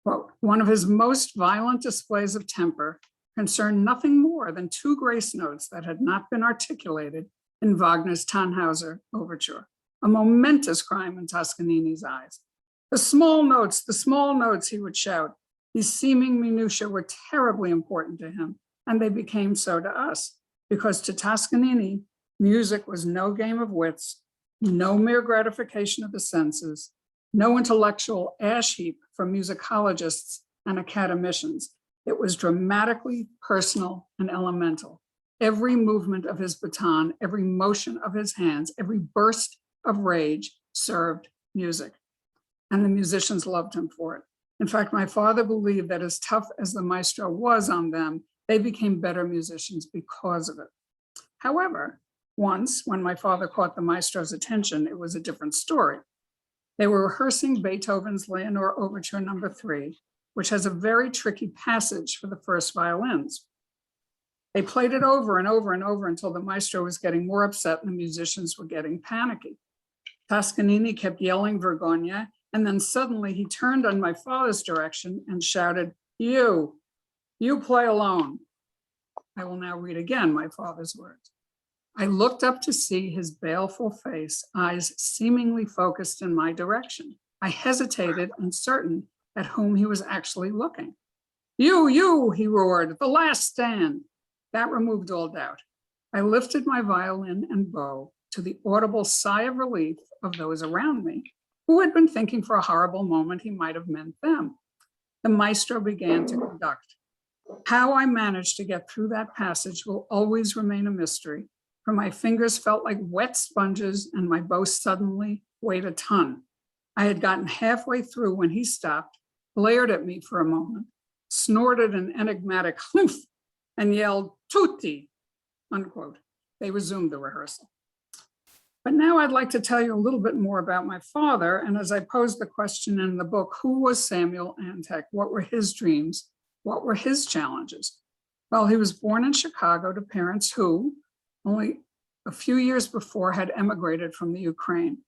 Quote, one of his most violent displays of temper concerned nothing more than two grace notes that had not been articulated in Wagner's Tannhauser Overture, a momentous crime in Toscanini's eyes. The small notes, he would shout. These seeming minutiae were terribly important to him, and they became so to us, because to Toscanini, music was no game of wits, no mere gratification of the senses, no intellectual ash heap for musicologists and academicians. It was dramatically personal and elemental. Every movement of his baton, every motion of his hands, every burst of rage served music. And the musicians loved him for it. In fact, my father believed that as tough as the maestro was on them, they became better musicians because of it. However, once when my father caught the maestro's attention, it was a different story. They were rehearsing Beethoven's Leonore Overture No. 3, which has a very tricky passage for the first violins. They played it over and over and over until the maestro was getting more upset and the musicians were getting panicky. Toscanini kept yelling Vergogna, and then suddenly he turned in my father's direction and shouted, you play alone. I will now read again my father's words. I looked up to see his baleful face, eyes seemingly focused in my direction. I hesitated, uncertain at whom he was actually looking. You, he roared, the last stand. That removed all doubt. I lifted my violin and bow to the audible sigh of relief of those around me, who had been thinking for a horrible moment he might have meant them. The maestro began to conduct. How I managed to get through that passage will always remain a mystery, for my fingers felt like wet sponges and my bow suddenly weighed a ton. I had gotten halfway through when he stopped, glared at me for a moment, snorted an enigmatic humph, and yelled, tutti, unquote. They resumed the rehearsal. But now I'd like to tell you a little bit more about my father. And as I posed the question in the book, who was Samuel Antek? What were his dreams? What were his challenges? Well, he was born in Chicago to parents who, only a few years before, had emigrated from the Ukraine.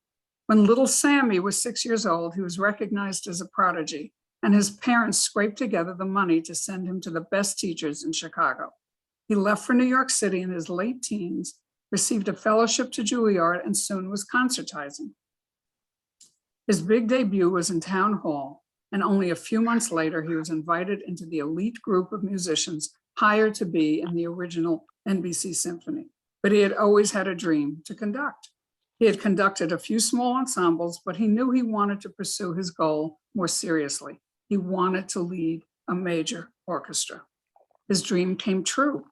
When little Sammy was 6 years old, he was recognized as a prodigy, and his parents scraped together the money to send him to the best teachers in Chicago. He left for New York City in his late teens, received a fellowship to Juilliard, and soon was concertizing. His big debut was in Town Hall, and only a few months later, he was invited into the elite group of musicians hired to be in the original NBC Symphony. But he had always had a dream to conduct. He had conducted a few small ensembles, but he knew he wanted to pursue his goal more seriously. He wanted to lead a major orchestra. His dream came true.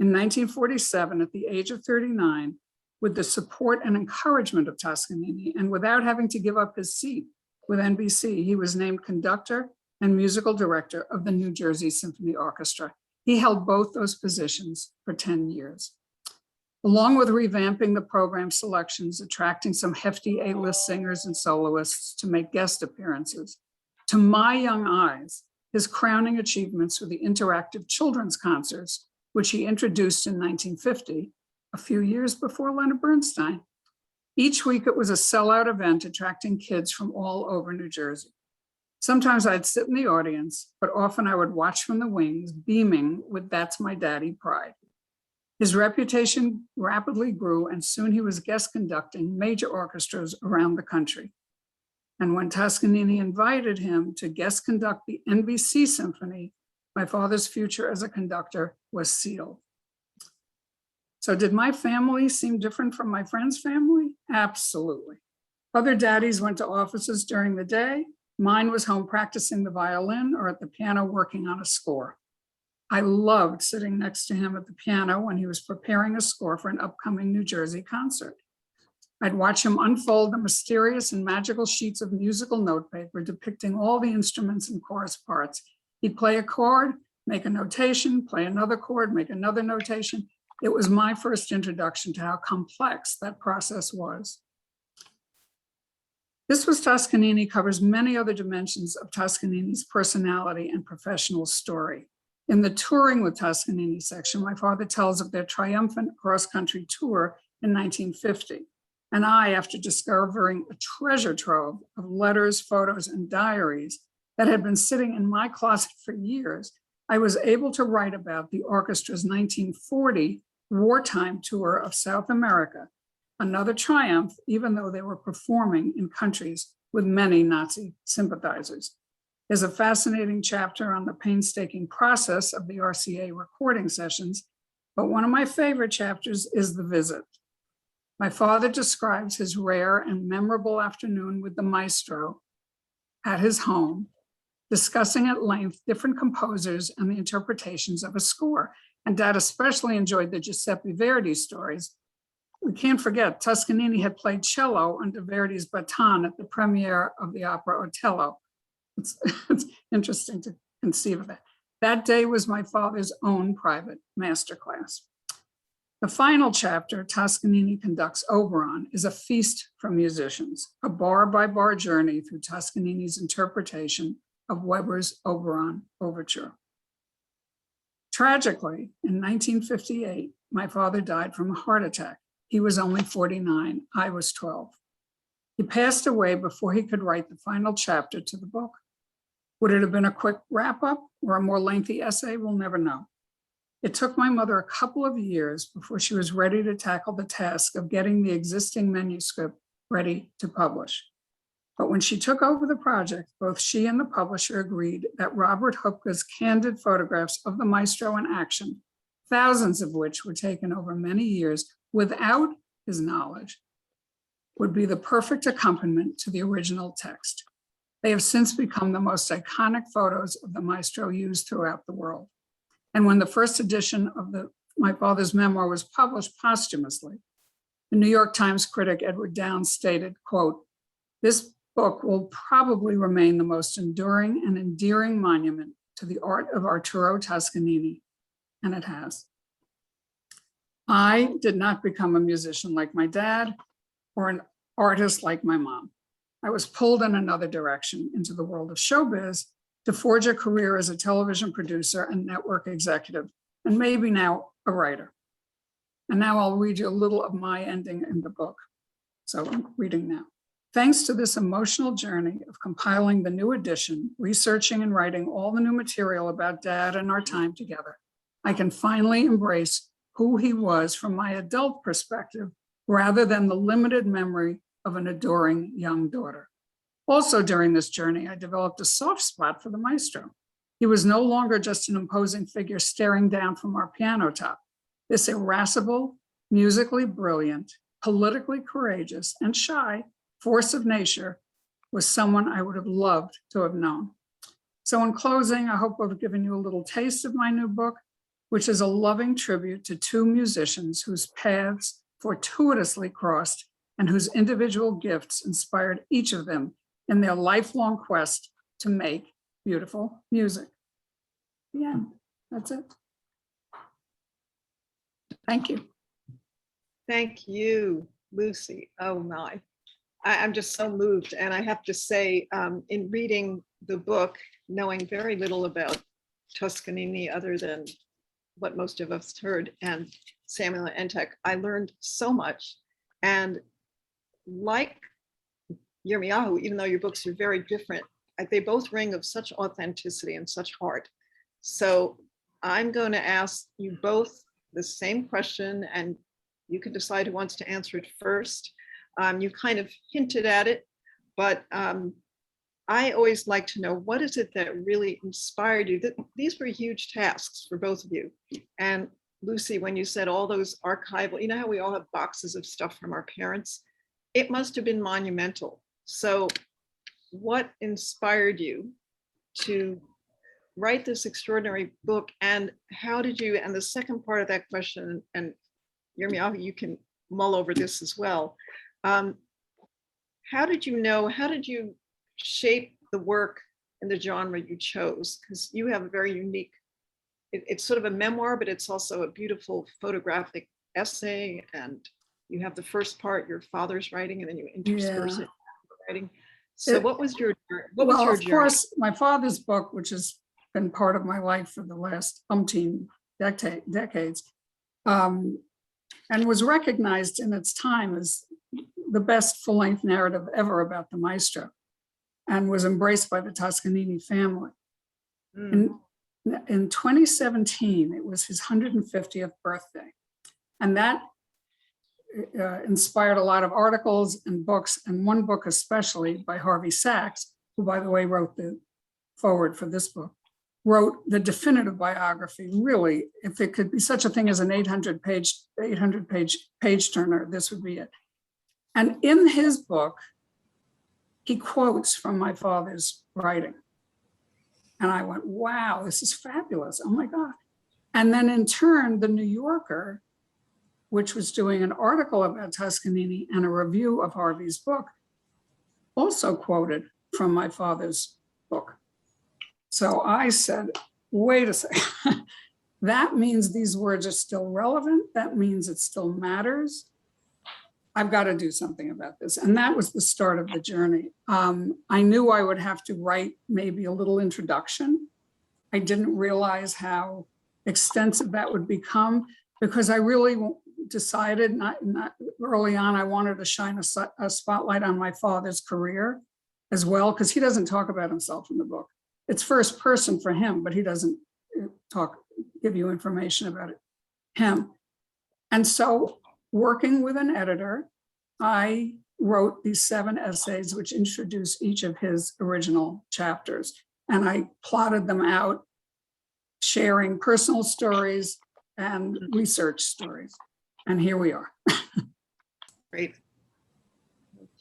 In 1947, at the age of 39, with the support and encouragement of Toscanini, and without having to give up his seat with NBC, he was named conductor and musical director of the New Jersey Symphony Orchestra. He held both those positions for 10 years. Along with revamping the program selections, attracting some hefty A-list singers and soloists to make guest appearances, to my young eyes, his crowning achievements were the interactive children's concerts, which he introduced in 1950, a few years before Leonard Bernstein. Each week it was a sellout event attracting kids from all over New Jersey. Sometimes I'd sit in the audience, but often I would watch from the wings, beaming with "That's my daddy" pride. His reputation rapidly grew, and soon he was guest conducting major orchestras around the country. And when Toscanini invited him to guest conduct the NBC Symphony, my father's future as a conductor was sealed. So did my family seem different from my friend's family? Absolutely. Other daddies went to offices during the day. Mine was home practicing the violin or at the piano working on a score. I loved sitting next to him at the piano when he was preparing a score for an upcoming New Jersey concert. I'd watch him unfold the mysterious and magical sheets of musical notepaper depicting all the instruments and chorus parts. He'd play a chord, make a notation, play another chord, make another notation. It was my first introduction to how complex that process was. This was Toscanini covers many other dimensions of Toscanini's personality and professional story. In the Touring with Toscanini section, my father tells of their triumphant cross-country tour in 1950. And I, after discovering a treasure trove of letters, photos, and diaries that had been sitting in my closet for years, I was able to write about the orchestra's 1940 wartime tour of South America, another triumph, even though they were performing in countries with many Nazi sympathizers. There's a fascinating chapter on the painstaking process of the RCA recording sessions, but one of my favorite chapters is the visit. My father describes his rare and memorable afternoon with the maestro at his home, discussing at length different composers and the interpretations of a score. And Dad especially enjoyed the Giuseppe Verdi stories. We can't forget, Toscanini had played cello under Verdi's baton at the premiere of the opera Otello. It's interesting to conceive of that. That day was my father's own private masterclass. The final chapter, Toscanini Conducts Oberon, is a feast for musicians, a bar-by-bar journey through Toscanini's interpretation of Weber's Oberon Overture. Tragically, in 1958, my father died from a heart attack. He was only 49, I was 12. He passed away before he could write the final chapter to the book. Would it have been a quick wrap-up or a more lengthy essay? We'll never know. It took my mother a couple of years before she was ready to tackle the task of getting the existing manuscript ready to publish. But when she took over the project, both she and the publisher agreed that Robert Hupka's candid photographs of the maestro in action, thousands of which were taken over many years without his knowledge, would be the perfect accompaniment to the original text. They have since become the most iconic photos of the maestro used throughout the world. And when the first edition of my father's memoir was published posthumously, the New York Times critic Edward Downes stated, quote, "This book will probably remain the most enduring and endearing monument to the art of Arturo Toscanini," and it has. I did not become a musician like my dad or an artist like my mom. I was pulled in another direction into the world of showbiz to forge a career as a television producer and network executive, and maybe now a writer. And now I'll read you a little of my ending in the book. So I'm reading now. Thanks to this emotional journey of compiling the new edition, researching and writing all the new material about Dad and our time together, I can finally embrace who he was from my adult perspective, rather than the limited memory of an adoring young daughter. Also during this journey, I developed a soft spot for the maestro. He was no longer just an imposing figure staring down from our piano top. This irascible, musically brilliant, politically courageous, and shy force of nature was someone I would have loved to have known. So in closing, I hope I've given you a little taste of my new book, which is a loving tribute to two musicians whose paths fortuitously crossed and whose individual gifts inspired each of them in their lifelong quest to make beautiful music. The end. That's it. Thank you. Thank you, Lucy. Oh my, I'm just so moved. And I have to say, in reading the book, knowing very little about Toscanini other than what most of us heard and Samuel Entek, I learned so much. And like Yirmiyahu, even though your books are very different, they both ring of such authenticity and such heart. So I'm going to ask you both the same question, and you can decide who wants to answer it first. You kind of hinted at it, but I always like to know, what is it that really inspired you? These were huge tasks for both of you. And Lucy, when you said all those archival, you know how we all have boxes of stuff from our parents? It must have been monumental. So what inspired you to write this extraordinary book, and how did you, and the second part of that question, and Yirmiyahu, you can mull over this as well. How did you shape the work and the genre you chose? Because you have a very unique, it's sort of a memoir, but it's also a beautiful photographic essay. And you have the first part, your father's writing, and then you intersperse it with writing. So what was your journey? Of course, my father's book, which has been part of my life for the last umpteen decades, and was recognized in its time as the best full-length narrative ever about the maestro, and was embraced by the Toscanini family. In 2017, it was his 150th birthday. And that inspired a lot of articles and books, and one book especially by Harvey Sachs, who, by the way, wrote the foreword for this book, wrote the definitive biography. Really, if there could be such a thing as an 800 page turner, this would be it. And in his book, he quotes from my father's writing. And I went, wow, this is fabulous. Oh my God. And then in turn, the New Yorker, which was doing an article about Toscanini and a review of Harvey's book, also quoted from my father's book. So I said, wait a second, that means these words are still relevant. That means it still matters. I've got to do something about this. And that was the start of the journey. I knew I would have to write maybe a little introduction. I didn't realize how extensive that would become, because I really decided not early on, I wanted to shine a spotlight on my father's career as well, because he doesn't talk about himself in the book. It's first person for him, but he doesn't give you information about him. And so, working with an editor, I wrote these 7 essays which introduce each of his original chapters. And I plotted them out, sharing personal stories and research stories. And here we are. Great.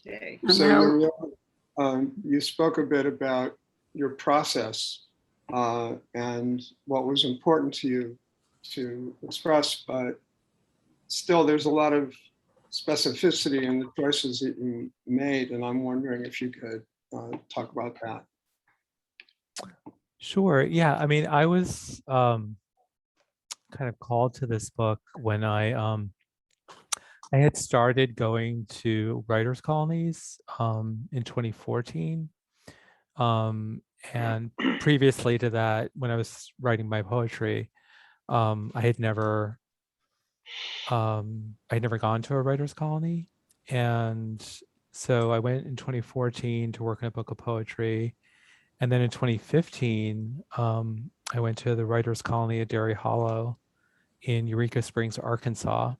Okay. And So now- you spoke a bit about your process and what was important to you to express, but still there's a lot of specificity in the choices that you made, and I'm wondering if you could talk about that. Sure. Yeah. I mean, I was kind of called to this book when I had started going to writers' colonies in 2014. And previously to that, when I was writing my poetry, I had never gone to a writers' colony. And so I went in 2014 to work on a book of poetry. And then in 2015, I went to the writers' colony at Dairy Hollow in Eureka Springs, Arkansas.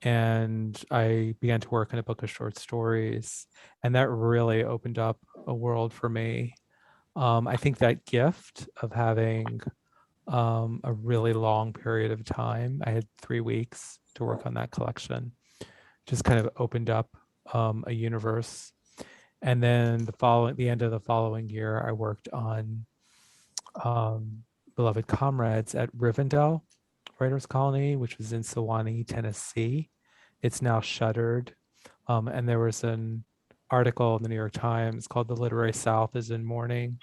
And I began to work on a book of short stories. And that really opened up a world for me. I think that gift of having a really long period of time, I had 3 weeks to work on that collection, just kind of opened up a universe. And then the end of the following year, I worked on Beloved Comrades at Rivendell Writers Colony, which was in Sewanee, Tennessee. It's now shuttered. And there was an article in the New York Times called "The Literary South is in Mourning,"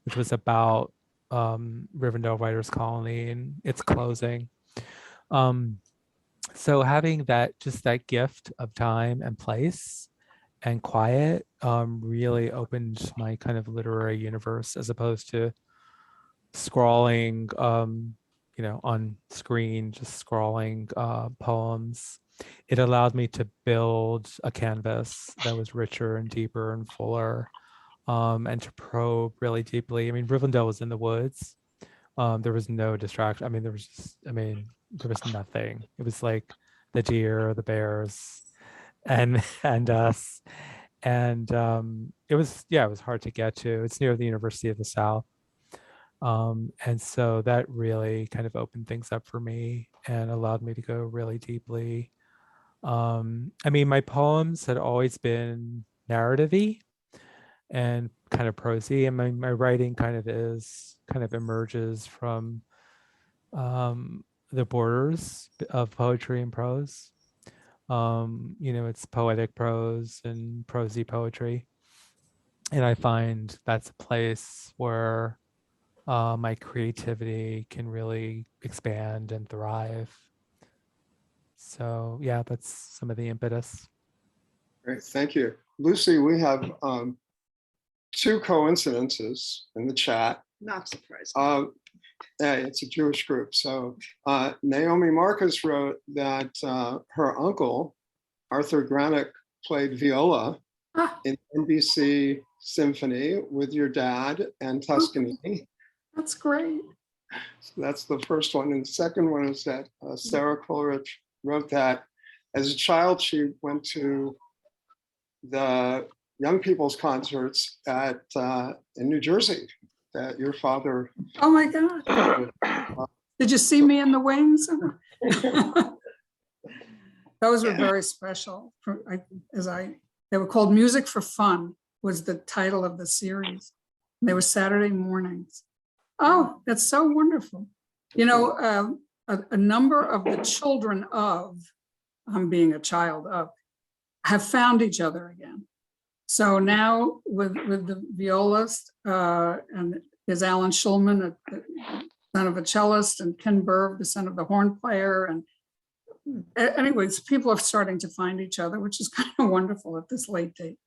which was about Rivendell Writers Colony and its closing. So having that gift of time and place and quiet really opened my kind of literary universe, as opposed to scrawling, on screen, just scrawling poems. It allowed me to build a canvas that was richer and deeper and fuller, and to probe really deeply. I mean, Rivendell was in the woods. There was no distraction. There was nothing. It was like the deer, the bears, and us. And it was hard to get to. It's near the University of the South. And so that really kind of opened things up for me and allowed me to go really deeply. My poems had always been narrative-y and kind of prosy, and my writing kind of emerges from the borders of poetry and prose. It's poetic prose and prosy poetry. And I find that's a place where my creativity can really expand and thrive. So yeah, that's some of the impetus. Great, thank you. Lucy, we have 2 coincidences in the chat. Not surprising. Yeah, it's a Jewish group. So Naomi Marcus wrote that her uncle, Arthur Granick, played viola in NBC Symphony with your dad and Toscanini. That's great. So that's the first one. And the second one is that Sarah Coleridge wrote that as a child, she went to the young people's concerts in New Jersey that your father. Oh, my God. Did you see me in the wings? Those were very special. They were called Music for Fun was the title of the series. They were Saturday mornings. Oh, that's so wonderful. You know, a number of the children of, I'm being a child of, have found each other again. So now with the violist, and there's Alan Schulman, the son of a cellist, and Ken Berg, the son of the horn player. And anyways, people are starting to find each other, which is kind of wonderful at this late date.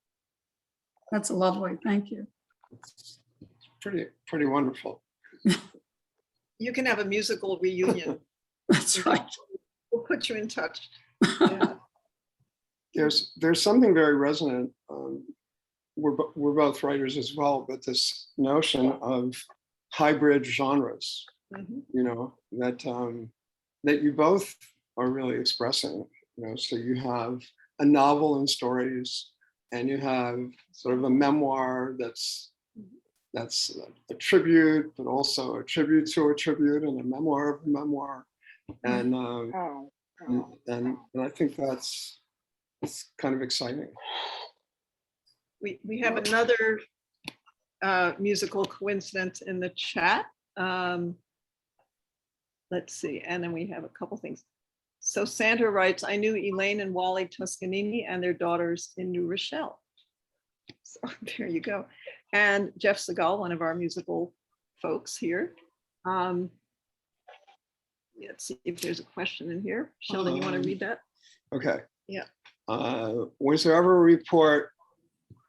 That's lovely. Thank you. Pretty wonderful. You can have a musical reunion. That's right. We'll put you in touch. Yeah. There's something very resonant. We're both writers as well, but this notion of hybrid genres, you know, that you both are really expressing. You know, so you have a novel and stories, and you have sort of a memoir that's a tribute, but also a tribute to a tribute, and a memoir of a memoir, and I think it's kind of exciting. We have another musical coincidence in the chat. Let's see, and then we have a couple things. So Sandra writes, I knew Elaine and Wally Toscanini and their daughters in New Rochelle. So there you go. And Jeff Segal, one of our musical folks here. Let's see if there's a question in here. Sheldon, you want to read that? Okay. Yeah. Was there ever a report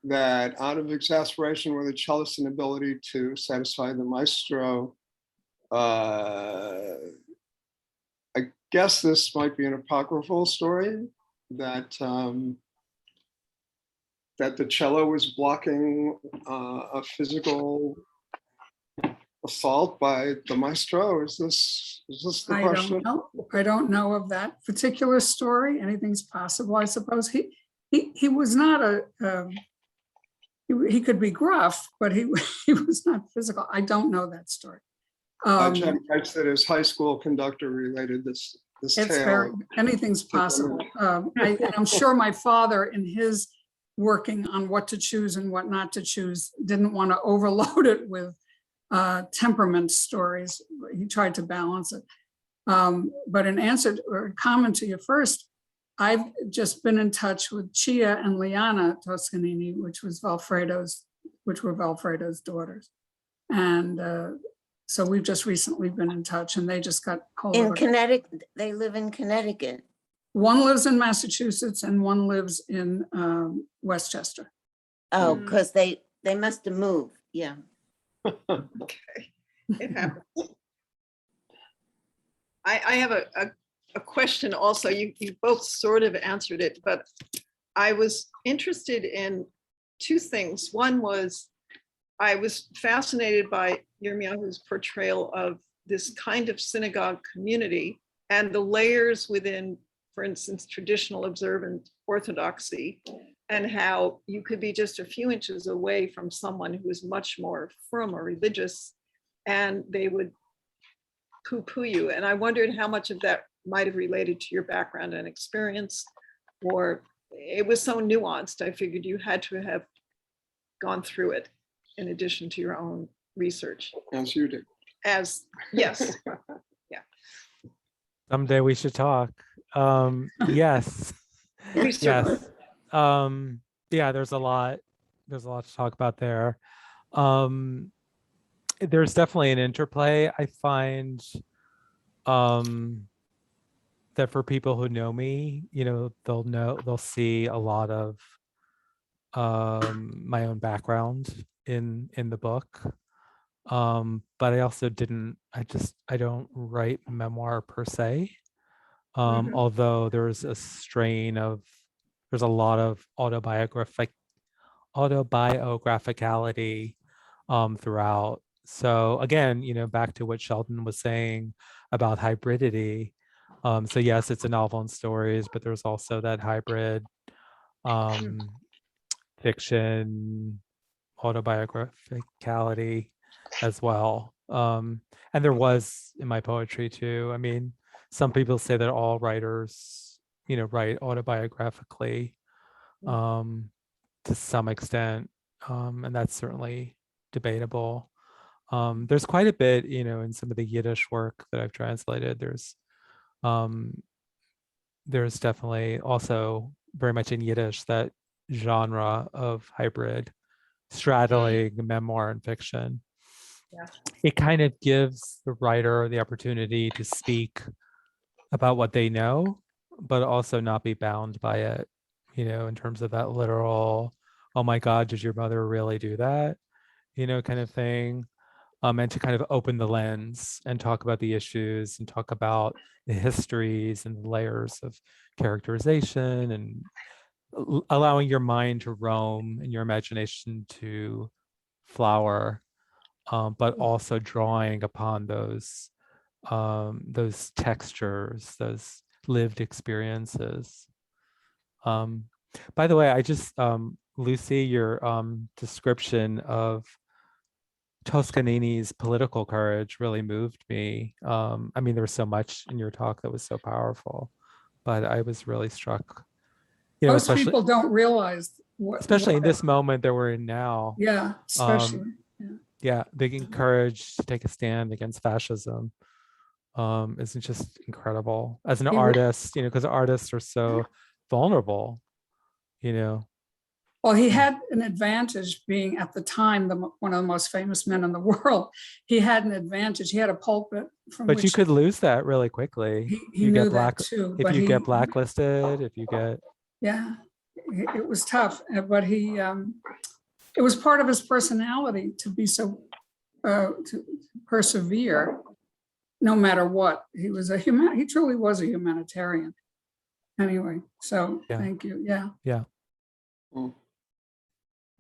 that out of exasperation with the cellist's inability to satisfy the maestro, I guess this might be an apocryphal story, that that the cello was blocking a physical assault by the maestro? Is this the question? I don't know of that particular story. Anything's possible, I suppose. He was not he could be gruff, but he was not physical. I don't know that story. Jen writes that his high school conductor related this tale. Anything's possible. I'm sure my father, in his working on what to choose and what not to choose, didn't want to overload it with temperament stories. He tried to balance it. But in answer or comment to you first, I've just been in touch with Chia and Liana Toscanini, which were Valfredo's daughters. And so we've just recently been in touch, and they just got hold of it. In Connecticut, they live in Connecticut. One lives in Massachusetts and one lives in Westchester. Oh, because they must have moved. Yeah. Okay, it happens. I have a question also. You both sort of answered it, but I was interested in two things. One was, I was fascinated by Yirmiyahu's portrayal of this kind of synagogue community and the layers within, for instance, traditional observant orthodoxy, and how you could be just a few inches away from someone who is much more firm or religious, and they would poo-poo you. And I wondered how much of that might have related to your background and experience, or it was so nuanced, I figured you had to have gone through it in addition to your own research. As you did. Yes. Yeah. Someday we should talk. Yes. Yes. Yeah, there's a lot to talk about there. There's definitely an interplay. I find that for people who know me, they'll see a lot of my own background in the book. But I also I don't write memoir per se. Although there's a lot of autobiographicality throughout. So again, back to what Sheldon was saying about hybridity, So yes, it's a novel and stories, but there's also that hybrid fiction, autobiographicality as well. And there was in my poetry too. I mean, some people say that all writers, write autobiographically to some extent, and that's certainly debatable. There's quite a bit, in some of the Yiddish work that I've translated. There's definitely also very much in Yiddish that genre of hybrid straddling memoir and fiction. Yeah. It kind of gives the writer the opportunity to speak about what they know, but also not be bound by it, in terms of that literal, oh my God, did your mother really do that? Kind of thing. And to kind of open the lens and talk about the issues and talk about the histories and the layers of characterization and allowing your mind to roam and your imagination to flower, but also drawing upon those textures, those lived experiences. By the way, I just, Lucy, your description of Toscanini's political courage really moved me. I mean, there was so much in your talk that was so powerful, but I was really struck, Most especially people don't realize especially in this moment that we're in now. Yeah, especially. Yeah, the courage to take a stand against fascism isn't just incredible as an artist, because artists are so vulnerable, Well, he had an advantage being at the time one of the most famous men in the world. He had an advantage. He had a pulpit from but which you could lose that really quickly. he knew that too. If you get blacklisted, if you get it was tough, but it was part of his personality to be so to persevere no matter what. He truly was a humanitarian. Anyway, so thank you. Yeah.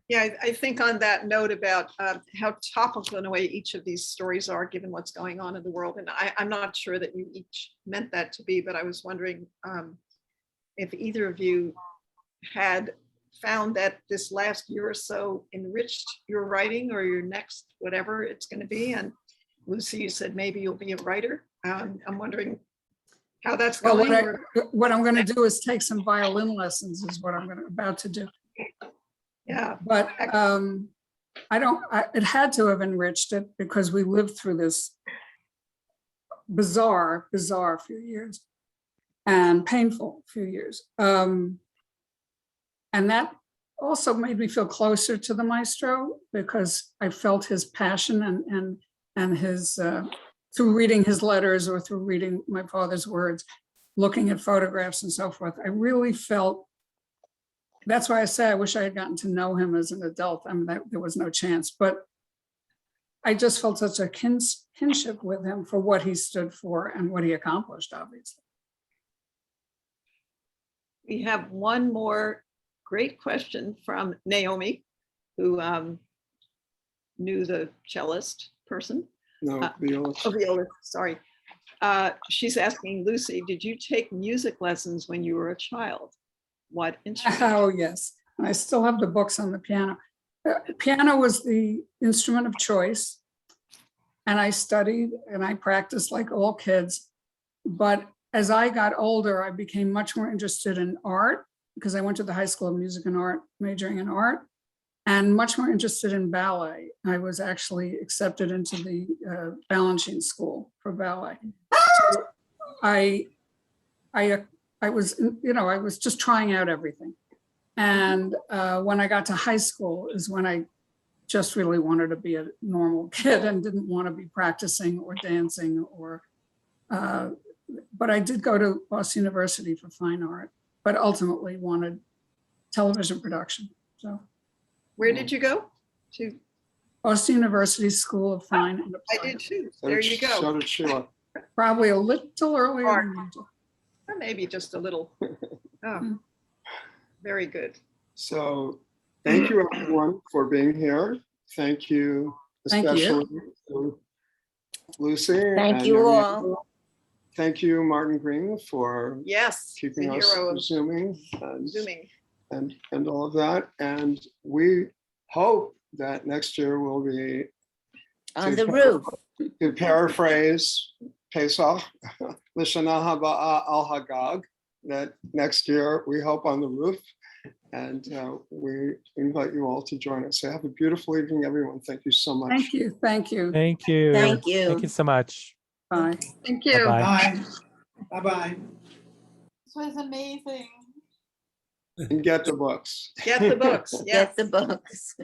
Yeah, I think on that note about how topical in a way each of these stories are, given what's going on in the world. And I'm not sure that you each meant that to be, but I was wondering if either of you had found that this last year or so enriched your writing or your next, whatever it's going to be. And Lucy, you said maybe you'll be a writer. I'm wondering how that's going. What I'm going to do is take some violin lessons is what I'm about to do. Yeah. But it had to have enriched it because we lived through this bizarre few years and painful few years. And that also made me feel closer to the maestro because I felt his passion and his, through reading his letters or through reading my father's words, looking at photographs and so forth, I really felt. That's why I say I wish I had gotten to know him as an adult. I mean, there was no chance, but I just felt such a kinship with him for what he stood for and what he accomplished, obviously. We have one more great question from Naomi, who knew the cellist person. No, violist. Violist, sorry. She's asking, Lucy, did you take music lessons when you were a child? What instrument? Oh, yes. I still have the books on the piano. Piano was the instrument of choice. And I studied and I practiced like all kids. But as I got older, I became much more interested in art because I went to the High School of Music and Art, majoring in art, and much more interested in ballet. I was actually accepted into the Balanchine School for ballet. So I was just trying out everything. And when I got to high school is when I just really wanted to be a normal kid and didn't want to be practicing or dancing but I did go to Boston University for fine art, but ultimately wanted television production. So where did you go? To Boston University School of Fine and Applied. I did too. There you go. So did Sheila. Probably a little earlier than you did. Or maybe just a little. Oh, very good. So thank you everyone for being here. Thank you, Thank you. especially to Lucy. Thank and you Yuri. all. thank you, Martin Green, for Yes, the keeping us hero of zooming and, Zooming. and all of that. And we hope that next year will be, On the roof. to paraphrase Pesach, L'Shana Haba'a Al Hagag, that next year we hope on the roof. And we invite you all to join us. So have a beautiful evening, everyone. Thank you so much. Thank you, thank you. Thank you. Thank you. Thank you so much. Bye. Thank you. Bye-bye. Bye. Bye-bye. This was amazing. And get the books. Get the books. Get Yes. the books.